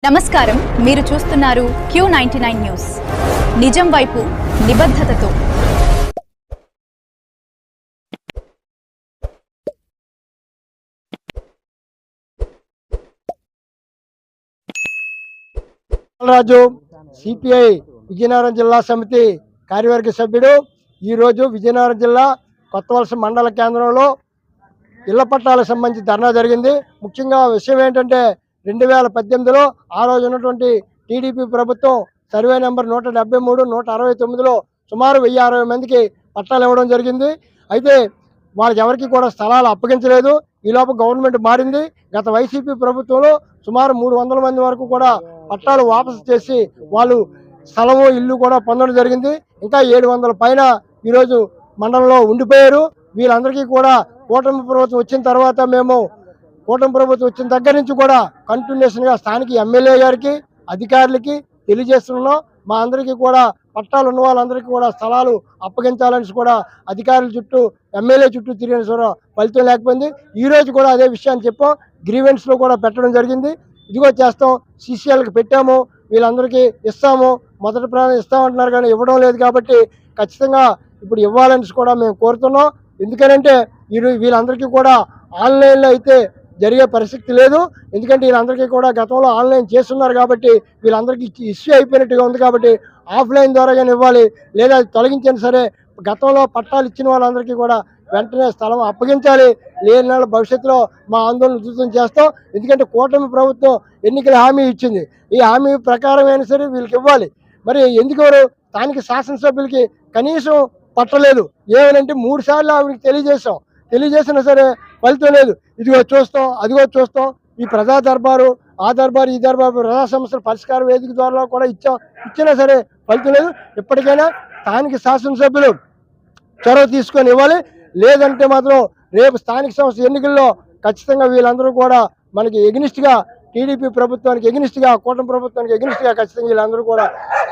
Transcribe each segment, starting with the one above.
నమస్కారం, మీరు చూస్తున్నారు Q99 న్యూస్. నిజం వైపు నిబద్ధతతో. రాజు సిపిఐ విజయనగరం జిల్లా సమితి కార్యవర్గ సభ్యుడు. ఈరోజు విజయనగరం జిల్లా కొత్తవలస మండల కేంద్రంలో ఇళ్ల పట్టాలకు సంబంధించి ధర్నా జరిగింది. ముఖ్యంగా విషయం ఏంటంటే 2018లో ఆ రోజు ఉన్నటువంటి టీడీపీ ప్రభుత్వం సర్వే నెంబర్ 173, 169లో సుమారు 1060 మందికి పట్టాలు ఇవ్వడం జరిగింది. అయితే వాళ్ళకి ఎవరికి కూడా స్థలాలు అప్పగించలేదు. ఈలోపు గవర్నమెంట్ మారింది. గత వైసీపీ ప్రభుత్వంలో సుమారు 300 మంది వరకు కూడా పట్టాలు వాపసు చేసి వాళ్ళు స్థలము ఇల్లు కూడా పొందడం జరిగింది. ఇంకా 700 పైన ఈరోజు మండలంలో ఉండిపోయారు. వీళ్ళందరికీ కూడా కూటమి ప్రభుత్వం వచ్చిన తర్వాత కూటమి ప్రభుత్వం వచ్చిన దగ్గర నుంచి కూడా కంటిన్యూషన్గా స్థానిక ఎమ్మెల్యే గారికి అధికారులకి తెలియజేస్తున్నాం. మా అందరికీ కూడా పట్టాలు ఉన్న వాళ్ళందరికీ కూడా స్థలాలు అప్పగించాలని కూడా అధికారుల చుట్టూ ఎమ్మెల్యే చుట్టూ తిరిగిన కూడా ఫలితం లేకపోయింది. ఈ రోజు కూడా అదే విషయాన్ని చెప్పాం. గ్రీవెన్స్లో కూడా పెట్టడం జరిగింది. ఇదిగో చేస్తాం, సీసీఎల్కి పెట్టాము, వీళ్ళందరికీ ఇస్తాము, మొదటి ప్రాణం ఇస్తామంటున్నారు కానీ ఇవ్వడం లేదు. కాబట్టి ఖచ్చితంగా ఇప్పుడు ఇవ్వాలని కూడా మేము కోరుతున్నాం. ఎందుకనంటే వీళ్ళందరికీ కూడా ఆన్లైన్లో అయితే జరిగే పరిస్థితి లేదు. ఎందుకంటే వీళ్ళందరికీ కూడా గతంలో ఆన్లైన్ చేస్తున్నారు కాబట్టి వీళ్ళందరికీ ఇష్యూ అయిపోయినట్టుగా ఉంది. కాబట్టి ఆఫ్లైన్ ద్వారాగానే ఇవ్వాలి, లేదా తొలగించండి. సరే, గతంలో పట్టాలు ఇచ్చిన వాళ్ళందరికీ కూడా వెంటనే స్థలం అప్పగించాలి. లేని నెల భవిష్యత్తులో మా ఆందోళన ఉధృతం చేస్తాం. ఎందుకంటే కూటమి ప్రభుత్వం ఎన్నికల హామీ ఇచ్చింది. ఈ హామీ ప్రకారం అయినా సరే వీళ్ళకి ఇవ్వాలి. మరి ఎందుకు స్థానిక శాసనసభ్యులకి కనీసం పట్టలేదు? ఏమనంటే 3 సార్లు ఆవిడకి తెలియజేసినా సరే ఫలితం లేదు. ఇదిగో చూస్తాం, అదిగో చూస్తాం. ఈ ప్రజా దర్బారు, ఆ దర్బారు, ఈ దర్బారు, ప్రజా సమస్యల పరిష్కార వేదిక ద్వారా కూడా ఇచ్చినా సరే ఫలితం లేదు. ఇప్పటికైనా స్థానిక శాసనసభ్యులు చొరవ తీసుకొని ఇవ్వాలి. లేదంటే మాత్రం రేపు స్థానిక సంస్థ ఎన్నికల్లో ఖచ్చితంగా వీళ్ళందరూ కూడా మనకి ఎగ్నిస్ట్గా, టీడీపీ ప్రభుత్వానికి ఎగ్నిస్ట్గా, కూటమి ప్రభుత్వానికి ఎగ్నిస్ట్గా ఖచ్చితంగా వీళ్ళందరూ కూడా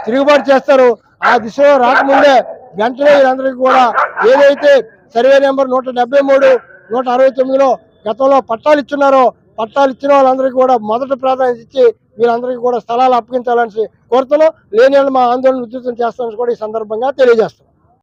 తిరుగుబాటు చేస్తారు. ఆ దిశలో రాకముందే వెంటనే వీళ్ళందరికీ కూడా ఏదైతే సర్వే నెంబర్ 173, 169లో గతంలో పట్టాలు ఇచ్చున్నారో పట్టాలు ఇచ్చిన వాళ్ళందరికీ కూడా మొదటి ప్రాధాన్యత ఇచ్చి వీళ్ళందరికీ కూడా స్థలాలు అప్పగించాలని కోరుతున్నాం. లేని మా ఆందోళన ఉధృతం చేస్తామని కూడా ఈ సందర్భంగా తెలియజేస్తాం.